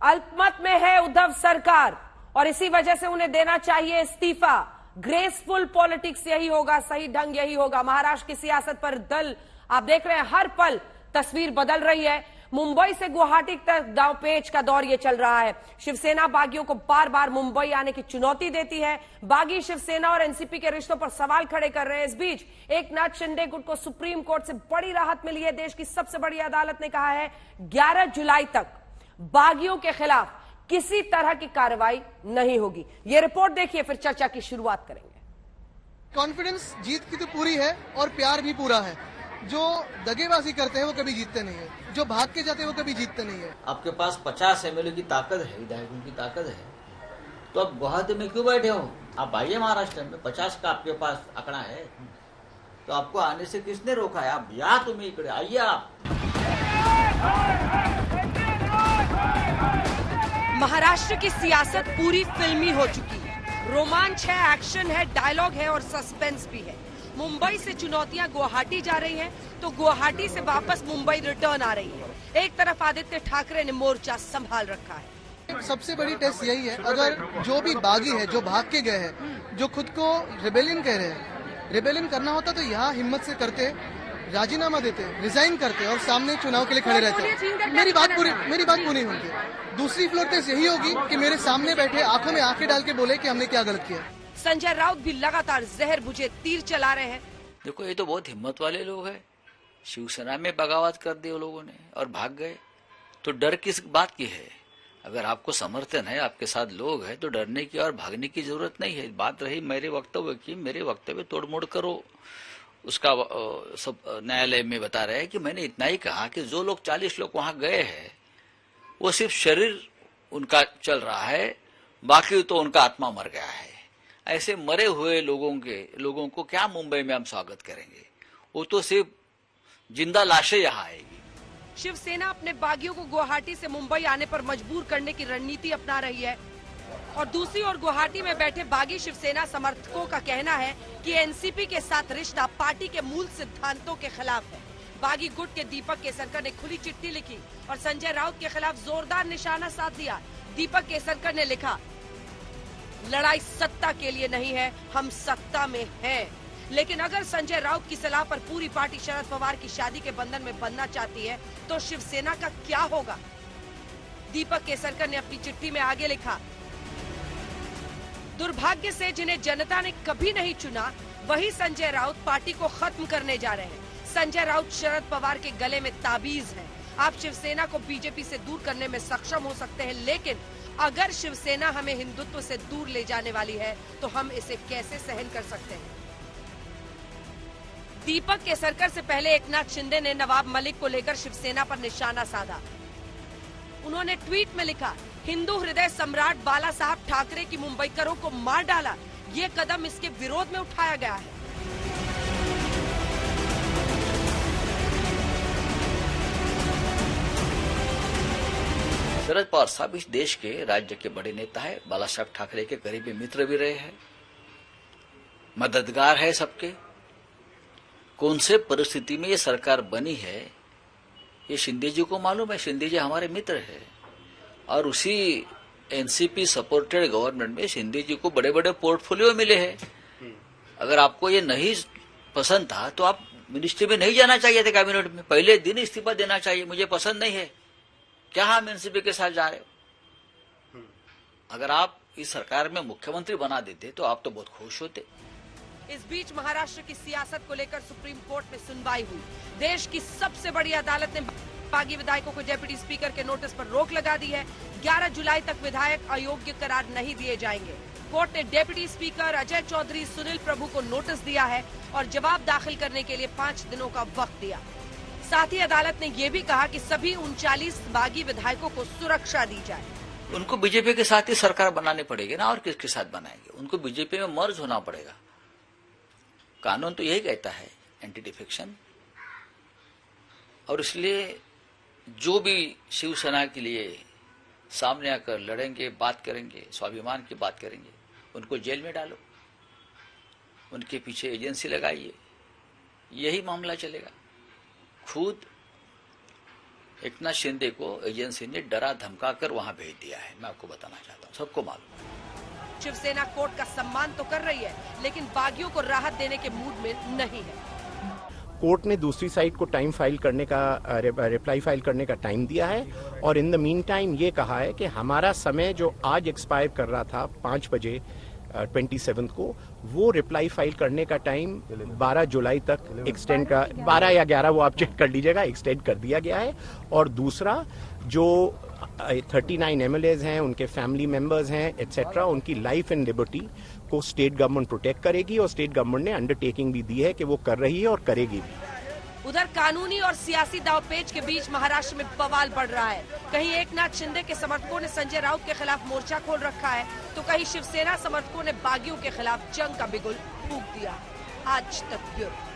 अल्पमत में है उद्धव सरकार और इसी वजह से उन्हें देना चाहिए इस्तीफा। ग्रेसफुल पॉलिटिक्स यही होगा, सही ढंग यही होगा। महाराष्ट्र की सियासत पर दल आप देख रहे हैं, हर पल तस्वीर बदल रही है। मुंबई से गुवाहाटी तक दांव पेच का दौर ये चल रहा है। शिवसेना बागियों को बार बार मुंबई आने की चुनौती देती है। बागी शिवसेना और एनसीपी के रिश्तों पर सवाल खड़े कर रहे हैं। इस बीच एकनाथ शिंदे गुट को सुप्रीम कोर्ट से बड़ी राहत मिली है। देश की सबसे बड़ी अदालत ने कहा है 11 जुलाई तक बागियों के खिलाफ किसी तरह की कार्रवाई नहीं होगी। ये रिपोर्ट देखिए, फिर चर्चा की शुरुआत करेंगे। कॉन्फिडेंस जीत की तो पूरी है और प्यार भी पूरा है। जो दगेबाजी करते हैं वो कभी जीतते नहीं है, जो भाग के जाते हैं वो कभी जीतते नहीं है। आपके पास 50 एमएलए की ताकत है, विधायकों की ताकत है, तो आप गुवाहाटी में क्यों बैठे हो? आप आइए महाराष्ट्र में, 50 का आपके पास आंकड़ा है, तो आपको आने से किसने रोका है? आप या तुम्हें इकड़े आइए आप। महाराष्ट्र की सियासत पूरी फिल्मी हो चुकी है। रोमांच है, एक्शन है, डायलॉग है और सस्पेंस भी है। मुंबई से चुनौतियां गुवाहाटी जा रही हैं, तो गुवाहाटी से वापस मुंबई रिटर्न आ रही है। एक तरफ आदित्य ठाकरे ने मोर्चा संभाल रखा है। सबसे बड़ी टेस्ट यही है, अगर जो भी बागी है, जो भाग के गए हैं, जो खुद को रिबेलियन कह रहे हैं, रिबेलियन करना होता तो यहाँ हिम्मत से करते, राजीनामा देते, रिजाइन करते और सामने चुनाव के लिए खड़े रहते। मेरी बात पूरी होगी। दूसरी फ्लोर टेस्ट यही होगी कि मेरे सामने बैठे आंखों में आंखें डाल के बोले कि हमने क्या गलत किया। संजय राउत भी लगातार जहर बुझे तीर चला रहे हैं। देखो, ये तो बहुत हिम्मत वाले लोग हैं। शिवसेना में बगावत कर दी वो लोगों ने और भाग गए, तो डर किस बात की है? अगर आपको समर्थन है, आपके साथ लोग हैं, तो डरने की और भागने की जरूरत नहीं है। बात रही मेरे वक्तव्य की, मेरे वक्तव्य तोड़मोड़ करो, उसका सब न्यायालय में बता रहे हैं कि मैंने इतना ही कहा कि जो लोग 40 लोग वहां गए हैं वो सिर्फ शरीर उनका चल रहा है, बाकी तो उनका आत्मा मर गया है। ऐसे मरे हुए लोगों को क्या मुंबई में हम स्वागत करेंगे? वो तो सिर्फ जिंदा लाशें यहाँ आएगी। शिवसेना अपने बागियों को गुवाहाटी से मुंबई आने पर मजबूर करने की रणनीति अपना रही है और दूसरी ओर गुवाहाटी में बैठे बागी शिवसेना समर्थकों का कहना है कि एनसीपी के साथ रिश्ता पार्टी के मूल सिद्धांतों के खिलाफ है। बागी गुट के दीपक केसरकर ने खुली चिट्ठी लिखी और संजय राउत के खिलाफ जोरदार निशाना साध दिया। दीपक केसरकर ने लिखा, लड़ाई सत्ता के लिए नहीं है, हम सत्ता में हैं। लेकिन अगर संजय राउत की सलाह पर पूरी पार्टी शरद पवार की शादी के बंधन में बंधना चाहती है तो शिवसेना का क्या होगा? दीपक केसरकर ने अपनी चिट्ठी में आगे लिखा, दुर्भाग्य से जिन्हें जनता ने कभी नहीं चुना, वही संजय राउत पार्टी को खत्म करने जा रहे हैं। संजय राउत शरद पवार के गले में ताबीज हैं। आप शिवसेना को बीजेपी से दूर करने में सक्षम हो सकते हैं, लेकिन अगर शिवसेना हमें हिंदुत्व से दूर ले जाने वाली है तो हम इसे कैसे सहन कर सकते हैं? दीपक केसरकर से पहले एकनाथ शिंदे ने नवाब मलिक को लेकर शिवसेना पर निशाना साधा। उन्होंने ट्वीट में लिखा, हिंदू हृदय सम्राट बाला साहब ठाकरे की मुंबईकरों को मार डाला, ये कदम इसके विरोध में उठाया गया है। शरद पवार साहब इस देश के राज्य के बड़े नेता है, बाला साहब ठाकरे के करीबी मित्र भी रहे हैं, मददगार है सबके। कौन से परिस्थिति में ये सरकार बनी है ये शिंदे जी को मालूम है। शिंदे जी हमारे मित्र है और उसी एनसीपी सपोर्टेड गवर्नमेंट में शिंदे जी को बड़े बड़े पोर्टफोलियो मिले हैं। अगर आपको ये नहीं पसंद था तो आप मिनिस्ट्री में नहीं जाना चाहिए थे, कैबिनेट में पहले दिन इस्तीफा देना चाहिए। मुझे पसंद नहीं है, क्या हम एनसीपी के साथ जा रहे हो? अगर आप इस सरकार में मुख्यमंत्री बना देते तो आप तो बहुत खुश होते। इस बीच महाराष्ट्र की सियासत को लेकर सुप्रीम कोर्ट में सुनवाई हुई। देश की सबसे बड़ी अदालत ने बागी विधायकों को डिप्टी स्पीकर के नोटिस पर रोक लगा दी है। 11 जुलाई तक विधायक अयोग्य करार नहीं दिए जाएंगे। कोर्ट ने डिप्टी स्पीकर अजय चौधरी, सुनील प्रभु को नोटिस दिया है और जवाब दाखिल करने के लिए 5 दिनों का वक्त दिया। साथ ही अदालत ने ये भी कहा कि सभी 39 बागी विधायकों को सुरक्षा दी जाए। उनको बीजेपी के साथ ही सरकार बनानी पड़ेगी ना, और किसके साथ बनाएंगे? उनको बीजेपी में मर्ज होना पड़ेगा। कानून तो यही कहता है, एंटी डिफेक्शन। और इसलिए जो भी शिवसेना के लिए सामने आकर लड़ेंगे, बात करेंगे, स्वाभिमान की बात करेंगे, उनको जेल में डालो, उनके पीछे एजेंसी लगाइए, यही मामला चलेगा। खुद एकनाथ शिंदे को एजेंसी ने डरा धमका कर वहां भेज दिया है। मैं आपको बताना चाहता हूँ, सबको मालूम। शिवसेना कोर्ट का सम्मान तो कर रही है, लेकिन बागियों को राहत देने के मूड में नहीं है। कोर्ट ने दूसरी साइड को टाइम फाइल करने का रिप्लाई फाइल करने का टाइम दिया है और इन द मीन टाइम ये कहा है कि हमारा समय जो आज एक्सपायर कर रहा था 5 बजे 27 को, वो रिप्लाई फाइल करने का टाइम 12 जुलाई तक एक्सटेंड का 12 या 11 वो आप चेक कर लीजिएगा, एक्सटेंड कर दिया गया है। और दूसरा जो 39 MLAs हैं, उनके फैमिली मेंबर्स हैं एटसेट्रा, उनकी लाइफ एंड लिबर्टी को स्टेट गवर्नमेंट प्रोटेक्ट करेगी और स्टेट गवर्नमेंट ने अंडरटेकिंग भी दी है कि वो कर रही है और करेगी भी। उधर कानूनी और सियासी दांवपेच के बीच महाराष्ट्र में बवाल बढ़ रहा है। कहीं एकनाथ शिंदे के समर्थकों ने संजय राउत के खिलाफ मोर्चा खोल रखा है, तो कहीं शिवसेना समर्थकों ने बागियों के खिलाफ जंग का बिगुल फूंक दिया। आज तक ब्यूरो।